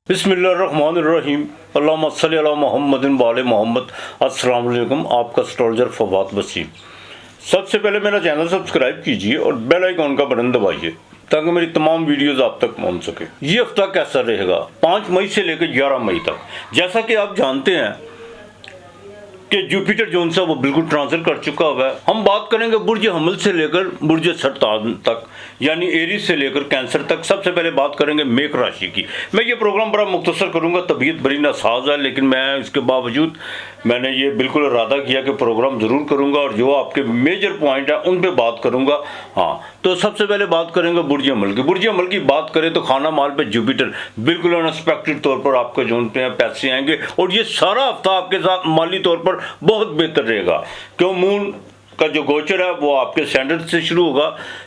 बिस्मिल्लाहिर्रहमानिर्रहीम अल्लाहुम्मा सल्लि अला मुहम्मदिन व आले मोहम्मद। अस्सलाम वालेकुम। आपका एस्ट्रोलॉजर फवाद वसीम। सबसे पहले मेरा चैनल सब्सक्राइब कीजिए और बेल आइकॉन का बटन दबाइए ताकि मेरी तमाम वीडियोस आप तक पहुंच सके। ये हफ्ता कैसा रहेगा 5 मई से लेकर 11 मई तक। जैसा कि आप जानते हैं कि जुपिटर जोन सा वो बिल्कुल ट्रांजिट कर चुका हुआ है। हम बात करेंगे बुर्ज हमल से लेकर बुर्ज सरतान तक, यानी एरीज से लेकर कैंसर तक। सबसे पहले बात करेंगे मेष राशि की। मैं ये प्रोग्राम बड़ा मुख्तसर करूंगा, तबीयत बड़ी नासाज है, लेकिन मैं इसके बावजूद मैंने ये बिल्कुल इरादा किया कि प्रोग्राम ज़रूर करूंगा और जो आपके मेजर पॉइंट है उन पे बात करूंगा। हाँ, तो सबसे पहले बात करेंगे बुर्ज हमल की। बुर्ज हमल की बात करें तो खाना माल पे जुपिटर बिल्कुल अनएक्सपेक्टेड तौर पर आपके जोन पे पैसे आएंगे और ये सारा हफ्ता आपके साथ माली तौर पर बहुत बेहतर रहेगा। क्यों? मून का जो गोचर है वो आपके स्टैंडर्ड से शुरू होगा,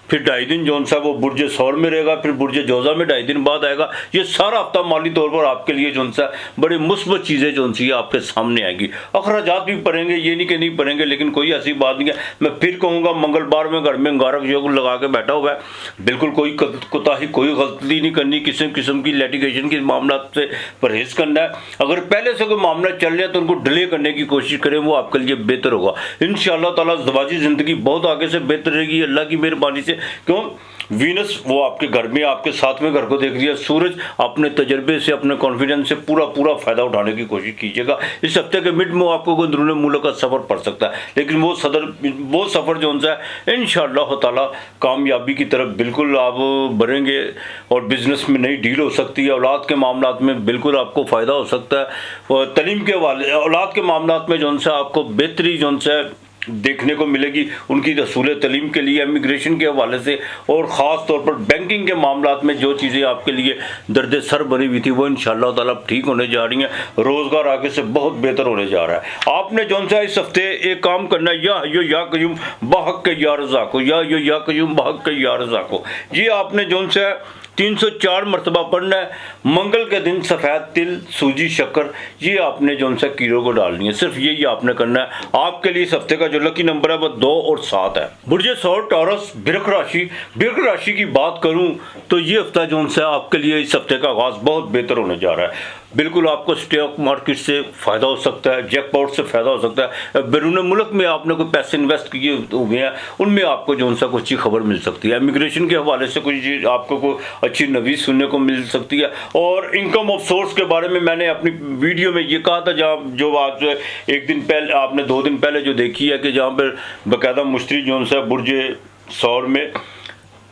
फिर 2.5 दिन जोन सा वो बुर्ज सौर में रहेगा, फिर बुर्ज जोजा में 2.5 दिन बाद आएगा। ये सारा हफ्ता माली तौर पर आपके लिए जोन सा बड़ी मुस्बत चीज़ें जोन सी आपके सामने आएंगी। अखराजात भी पड़ेंगे, ये नहीं कि नहीं पड़ेंगे, लेकिन कोई ऐसी बात नहीं है। मैं फिर कहूँगा मंगलवार में घर में अंगारक योग लगा के बैठा हुआ है, बिल्कुल कोई कोताही कोई गलती नहीं करनी, किसी किस्म की लिटिगेशन के मामला से परहेज करना है। अगर पहले से कोई मामला चल रहा है तो उनको डिले करने की कोशिश करें, वो आपके लिए बेहतर होगा। इंशाअल्लाह ताला ज़िंदगी ज़िंदगी बहुत आगे से बेहतर रहेगी अल्लाह की मेहरबानी से। क्यों? वीनस वो आपके घर में आपके साथ में घर को देख रही है। सूरज अपने तजर्बे से अपने कॉन्फिडेंस से पूरा फ़ायदा उठाने की कोशिश कीजिएगा। इस हफ्ते के मिड में आपको कोई अंदरूनी मुल्क का सफ़र पड़ सकता है, लेकिन वो सफ़र जो सा है इंशाअल्लाह ताला कामयाबी की तरफ बिल्कुल आप बढ़ेंगे और बिज़नेस में नई डील हो सकती है। औलाद के मामला में बिल्कुल आपको फ़ायदा हो सकता है और तलीम के वाले औलाद के मामला में जो सा आपको बेहतरी जो सा देखने को मिलेगी उनकी रसूल तलीम के लिए, इमिग्रेशन के हवाले से और ख़ास तौर पर बैंकिंग के मामला में जो चीज़ें आपके लिए दर्द सर बनी हुई थी वो इंशाअल्लाह ताला ठीक होने जा रही हैं। रोज़गार आगे से बहुत बेहतर होने जा रहा है। आपने जौन सा इस हफ्ते एक काम करना है, या कयूम बहक के या रज़ाको, या कयूम बहक के या रज़ाको, ये आपने जौन सा 304 मरतबा पढ़ना है। मंगल के दिन सफ़ेद तिल, सूजी, शक्कर ये आपने जो उनसे कीड़ों को डालनी है। सिर्फ यही आपने करना है। आपके लिए इस हफ्ते का जो लकी नंबर है वो 2 और 7 है। बुर्ज सौर टॉरस वृश्चिक राशि। वृश्चिक राशि की बात करूं तो ये हफ्ता जो उनसे आपके लिए इस हफ्ते का आगाज़ बहुत बेहतर होने जा रहा है। बिल्कुल आपको स्टॉक मार्केट से फ़ायदा हो सकता है, जैकपॉट से फ़ायदा हो सकता है। बैरून मुल्क में आपने कोई पैसे इन्वेस्ट किए हुए हैं उनमें आपको जो उनसे कुछ अच्छी खबर मिल सकती है। इमिग्रेशन के हवाले से कुछ चीज़ आपको कोई अच्छी नवीस सुनने को मिल सकती है। और इनकम ऑफ सोर्स के बारे में मैंने अपनी वीडियो में ये कहा था, जहाँ जो आज एक दिन पहले आपने 2 दिन पहले जो देखी है कि जहाँ पर बाकायदा मुश्तरी जो उनसे बुर्ज सौर में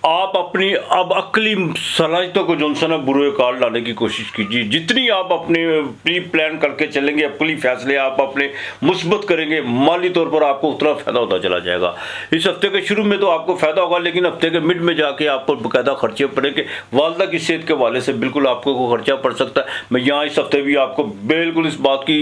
आप अपनी अब अक्ली सलाहियतों को जो ना बुरे काल लाने की कोशिश कीजिए। जितनी आप अपने प्री प्लान करके चलेंगे, अक्ली फैसले आप अपने मुस्बत करेंगे, माली तौर पर आपको उतना फ़ायदा होता चला जाएगा। इस हफ्ते के शुरू में तो आपको फ़ायदा होगा, लेकिन हफ्ते के मिड में जाके आपको बाकायदा खर्चे पड़ेंगे। वालदा की सेहत के हवाले से बिल्कुल आपको को खर्चा पड़ सकता है। मैं यहाँ इस हफ्ते भी आपको बिल्कुल इस बात की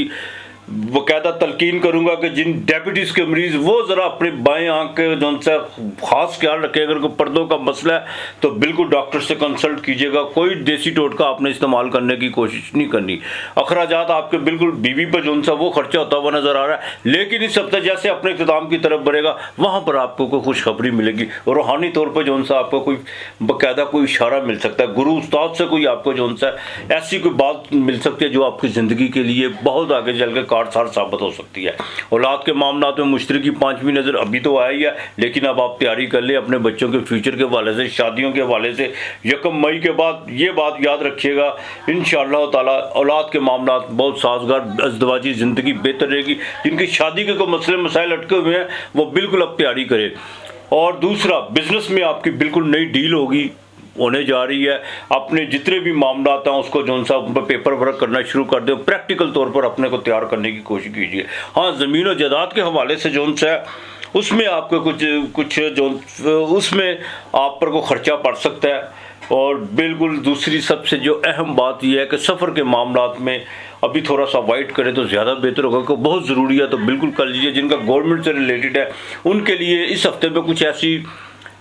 बाकायदा तलकीन करूंगा कि जिन डायबिटीज़ के मरीज़ वो ज़रा अपने बाएं आंख के जो सा ख़ास ख्याल रखें। अगर कोई पर्दों का मसला है तो बिल्कुल डॉक्टर से कंसल्ट कीजिएगा। कोई देसी टोटका आपने इस्तेमाल करने की कोशिश नहीं करनी। अखराजात आपके बिल्कुल बीवी पर जो सा वो खर्चा होता हुआ नज़र आ रहा है, लेकिन इस हफ्ते जैसे अपने इख्तिताम की तरफ बढ़ेगा वहाँ पर आपको कोई खुशखबरी मिलेगी। रूहानी तौर पर जो सा आपको कोई बाकायदा कोई इशारा मिल सकता है। गुरु उस्ताद से कोई आपको जो सा ऐसी कोई बात मिल सकती है जो आपकी ज़िंदगी के लिए बहुत आगे चल के सार साबित हो सकती है। औलाद के मामला में मुश्तरी की 5वीं नज़र अभी तो आई है, लेकिन अब आप तैयारी कर ले अपने बच्चों के फ्यूचर के हवाले से, शादियों के हवाले से। 1 मई के बाद ये बात याद रखिएगा, इंशाअल्लाह ताला औलाद के मामला बहुत साजगार अज़दवाजी ज़िंदगी बेहतर रहेगी। जिनकी शादी के कोई मसले मसाइल अटके हुए हैं वो बिल्कुल अब तैयारी करें। और दूसरा, बिजनेस में आपकी बिल्कुल नई डील होगी, होने जा रही है। अपने जितने भी मामला हैं उसको जो सा पेपर वर्क करना शुरू कर दो, प्रैक्टिकल तौर पर अपने को तैयार करने की कोशिश कीजिए। हाँ, ज़मीन और जायदाद के हवाले से जो सा उसमें आपको कुछ जो उसमें आप पर को ख़र्चा पड़ सकता है। और बिल्कुल दूसरी सबसे जो अहम बात यह है कि सफ़र के मामला में अभी थोड़ा सा अवॉइड करें तो ज़्यादा बेहतर होगा। कि बहुत ज़रूरी है तो बिल्कुल कर लीजिए। जिनका गवर्नमेंट से रिलेटेड है उनके लिए इस हफ्ते में कुछ ऐसी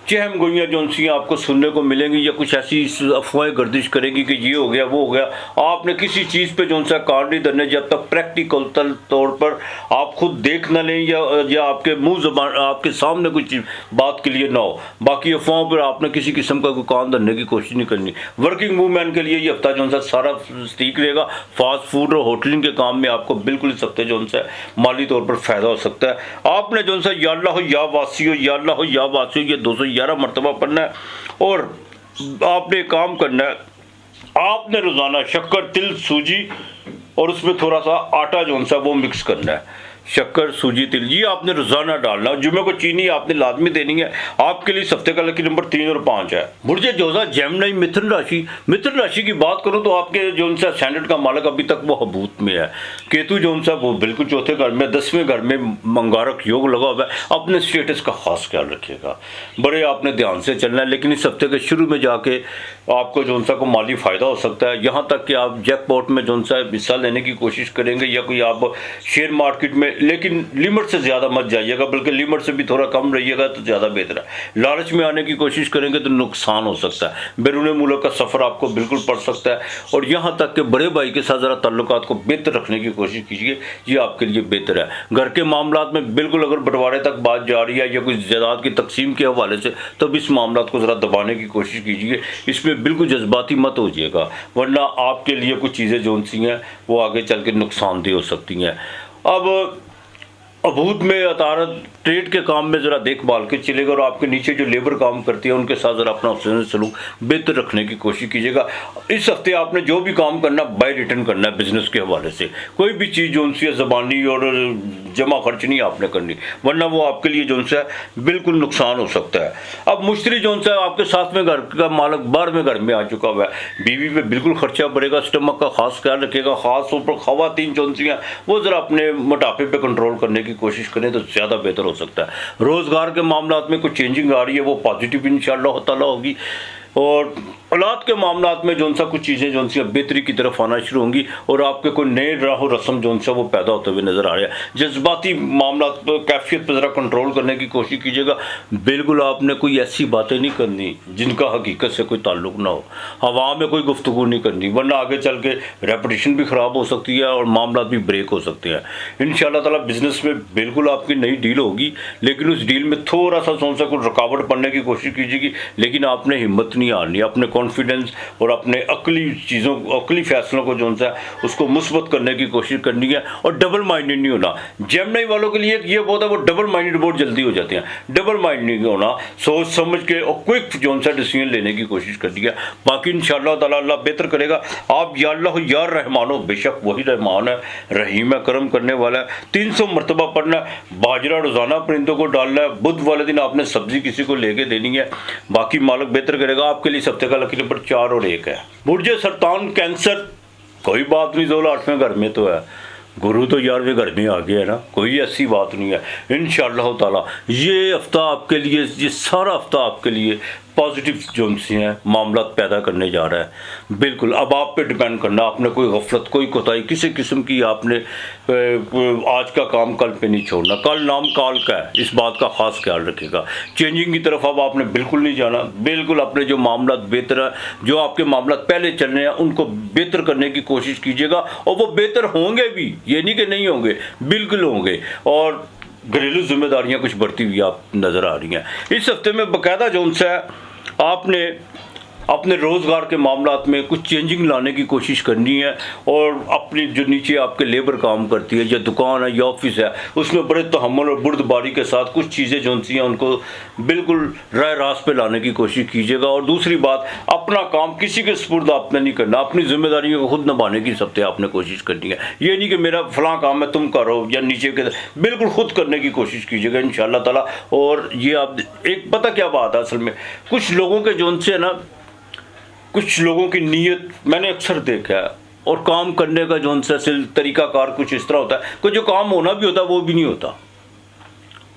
चहम गोइयाँ जो सी आपको सुनने को मिलेंगी या कुछ ऐसी अफवाहें गर्दिश करेगी कि ये हो गया वो हो गया। आपने किसी चीज़ पे जो सा कान नहीं धरने जब तक प्रैक्टिकल तौर पर आप खुद देख ना लें या आपके मुंह जबान आपके सामने कुछ बात के लिए ना हो। बाकी अफवाहों पर आपने किसी किस्म का कोई कान धरने की कोशिश नहीं करनी। वर्किंग वूमेन के लिए ये हफ्ता जो सा सारा ठीक रहेगा। फास्ट फूड और होटलिंग के काम में आपको बिल्कुल इस हफ्ते जो सा माली तौर पर फ़ायदा हो सकता है। आपने जो सा या अल्लाह हो या वासी हो या अल्लाह हो या वासी हो ये 211 मरतबा पढ़ना है और आपने काम करना है। आपने रोज़ाना शक्कर, तिल, सूजी और उसमें थोड़ा सा आटा जो सा वो मिक्स करना है। शक्कर, सूजी, तिल ये आपने रोज़ाना डालना। जुमे को चीनी आपने लाजमी देनी है। आपके लिए इस हफ्ते का लकी नंबर 3 और 5 है। बुर्जे जोजा, जेमिनी, मिथुन राशि की बात करूं तो आपके जो सा स्टैंडर्ड का मालक अभी तक वो हबूत में है। केतु जो सा वो बिल्कुल चौथे घर में, 10वें घर में मंगारक योग लगा हुआ है। अपने स्टेटस का खास ख्याल रखिएगा। बड़े आपने ध्यान से चलना है, लेकिन इस हफ्ते के शुरू में जाके आपको जो सा को माली फ़ायदा हो सकता है। यहाँ तक कि आप जैकपॉट में जो सा हिस्सा लेने की कोशिश करेंगे या कोई आप शेयर मार्केट में, लेकिन लिमिट से ज़्यादा मत जाइएगा, बल्कि लिमिट से भी थोड़ा कम रहिएगा तो ज़्यादा बेहतर है। लालच में आने की कोशिश करेंगे तो नुकसान हो सकता है। बैरून मुल्क का सफ़र आपको बिल्कुल पड़ सकता है। और यहाँ तक कि बड़े भाई के साथ ज़रा ताल्लुकात को बेहतर रखने की कोशिश कीजिए, ये आपके लिए बेहतर है। घर के मामलात में बिल्कुल अगर बंटवारे तक बात जा रही है या कुछ जायदाद की तकसीम के हवाले से, तब इस मामलात को ज़रा दबाने की कोशिश कीजिए। इसमें बिल्कुल जज्बाती मत हो जाइएगा, वरना आपके लिए कुछ चीज़ें जो सी हैं वो आगे चल के नुकसानदेह हो सकती हैं। अब अबूत में अतारत ट्रेड के काम में ज़रा देखभाल के चलेगा और आपके नीचे जो लेबर काम करती है उनके साथ ज़रा अपना हुस्न सलूक बेहतर रखने की कोशिश कीजिएगा। इस हफ्ते आपने जो भी काम करना बाय रिटर्न करना है। बिजनेस के हवाले से कोई भी चीज़ जो उनसे ज़बानी और जमा खर्च नहीं आपने करनी, वरना वो आपके लिए जो है बिल्कुल नुकसान हो सकता है। अब मुश्तरी जो है आपके साथ में घर का मालक 12वें घर में आ चुका हुआ है। बीवी पे बिल्कुल खर्चा बढ़ेगा। स्टमक का खास ख्याल रखिएगा। ख़ास तौर पर ख़वातीन जो हैं वो ज़रा अपने मोटापे पर कंट्रोल करने की कोशिश करें तो ज़्यादा बेहतर हो सकता है। रोज़गार के मामलात में कुछ चेंजिंग आ रही है, वो पॉजिटिव इंशाअल्लाह ताला होगी। और औलाद के मामलात में जो सा कुछ चीज़ें जो सी बेहतरी की तरफ आना शुरू होंगी और आपके कोई नए राह रस्म जो सा वो पैदा होते हुए नज़र आ रहे हैं। जज्बाती मामलात पर, कैफियत पर ज़रा कंट्रोल करने की कोशिश कीजिएगा। बिल्कुल आपने कोई ऐसी बातें नहीं करनी जिनका हकीकत से कोई ताल्लुक ना हो। हवा में कोई गुफ्तगू नहीं करनी, वरना आगे चल के रेपुटेशन भी ख़राब हो सकती है और मामला भी ब्रेक हो सकते हैं। इंशाअल्लाह ताला बिज़नेस में बिल्कुल आपकी नई डील होगी, लेकिन उस डील में थोड़ा सा कुछ रुकावट पड़ने की कोशिश कीजिएगी। लेकिन आपने हिम्मत नहीं हारनी, अपने कॉन्फिडेंस और अपने अकली फैसलों को जो है उसको मुस्बत करने की कोशिश करनी है और डबल माइंडेड नहीं होना। जेमिनी वालों के लिए ये बहुत है, वो डबल माइंडेड बहुत जल्दी हो जाते हैं। डबल माइंड नहीं होना, सोच समझ के और क्विक जो सा डिसीजन लेने की कोशिश करनी है। बाकी इंशाअल्लाह ताला अल्लाह बेहतर करेगा। आप या अल्लाह हो या रहमान हो, बेशक वही रहमान है, रहीम है, करम करने वाला है। 300 मरतबा पढ़ना है। बाजरा रोज़ाना परिंदों को डालना है। बुध वाले दिन आपने सब्जी किसी को लेके देनी है। बाकी मालिक बेहतर करेगा। आपके लिए सप्ताह का लकी नंबर 4 और 1 है। बुर्जे सरतान, कैंसर, कोई बात नहीं, जोला 8वें घर में तो है, गुरु तो 11वें घर में आ गया है ना, कोई ऐसी बात नहीं है। इंशाअल्लाह ताला ये हफ्ता आपके लिए, ये सारा हफ्ता आपके लिए पॉजिटिव जो हैं मामला पैदा करने जा रहा है। बिल्कुल अब आप पे डिपेंड करना। आपने कोई गफलत, कोई कोताही किसी किस्म की आपने आज का काम कल पे नहीं छोड़ना। कल नाम काल का है, इस बात का खास ख्याल रखिएगा। चेंजिंग की तरफ अब आपने बिल्कुल नहीं जाना। बिल्कुल अपने जो मामला बेहतर है, जो आपके मामला पहले चल रहे हैं उनको बेहतर करने की कोशिश कीजिएगा और वो बेहतर होंगे भी, ये नहीं कि नहीं होंगे, बिल्कुल होंगे। और घरेलू जिम्मेदारियां कुछ बढ़ती हुई आप नज़र आ रही हैं। इस हफ्ते में बाकायदा जो उनसे आपने अपने रोज़गार के मामलात में कुछ चेंजिंग लाने की कोशिश करनी है और अपनी जो नीचे आपके लेबर काम करती है या दुकान है या ऑफिस है, उसमें बड़े तहम्मुल और बुर्दबारी के साथ कुछ चीज़ें जो हैं उनको बिल्कुल राय रास्त पे लाने की कोशिश कीजिएगा। और दूसरी बात, अपना काम किसी के सुपुर्द आपने नहीं करना। अपनी जिम्मेदारियों को खुद निभाने की सबसे आपने कोशिश करनी है। ये नहीं कि मेरा फलां काम है तुम करो या नीचे के, बिल्कुल खुद करने की कोशिश कीजिएगा इंशाअल्लाह ताला। और ये आप एक पता क्या बात है, असल में कुछ लोगों के जो उनसे ना, कुछ लोगों की नीयत मैंने अक्सर देखा है और काम करने का जो उनसे तरीकाकार कुछ इस तरह होता है कि जो काम होना भी होता है वो भी नहीं होता।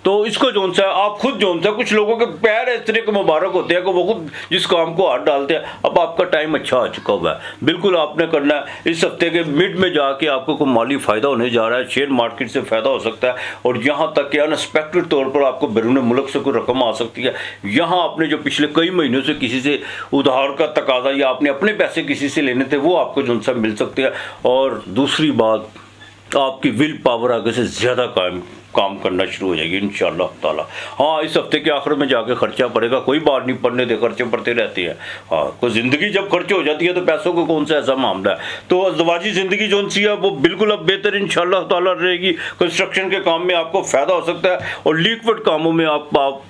तो इसको जोन सा आप खुद जोन सा, कुछ लोगों के पैर इस तरह के मुबारक होते हैं कि वो खुद जिस काम को हाथ डालते हैं। अब आपका टाइम अच्छा आ चुका हुआ है, बिल्कुल आपने करना है इस हफ्ते के मिड में जाके आपको कोई माली फ़ायदा होने जा रहा है, शेयर मार्केट से फ़ायदा हो सकता है। और यहाँ तक कि अनएक्सपेक्टेड तौर पर आपको बैरून मुल्क से कोई रकम आ सकती है। यहाँ आपने जो पिछले कई महीनों से किसी से उधार का तकाजा या आपने अपने पैसे किसी से लेने थे, वो आपको जोन सा मिल सकते हैं। और दूसरी बात, आपकी विल पावर आगे से ज़्यादा काम करना शुरू हो जाएगी इंशाअल्लाह ताला। हाँ, इस हफ्ते के आखिर में जाके खर्चा पड़ेगा, कोई बात नहीं, पढ़ने दे, खर्चे पड़ते रहते हैं। हाँ, कोई ज़िंदगी जब खर्च हो जाती है तो पैसों को कौन सा ऐसा मामला है। तो अज़दवाजी ज़िंदगी जो सी है वो बिल्कुल अब बेहतर इंशाअल्लाह ताला रहेगी। कंस्ट्रक्शन के काम में आपको फ़ायदा हो सकता है और लिक्विड कामों में आप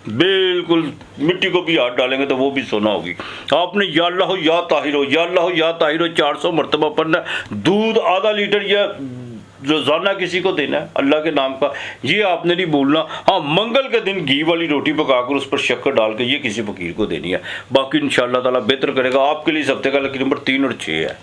बिल्कुल मिट्टी को भी हाथ डालेंगे तो वो भी सोना होगी। आपने या अल्लाह या ताहिर, या अल्लाह या ताहिर 400 मरतबा पढ़ना। दूध आधा लीटर या रोजाना किसी को देना है अल्लाह के नाम का, ये आपने नहीं भूलना। हाँ, मंगल के दिन घी वाली रोटी पकाकर उस पर शक्कर डाल के ये किसी फकीर को देनी है। बाकी इंशाअल्लाह ताला बेहतर करेगा आपके लिए। इस हफ्ते का लकी नंबर 3 और 6 है।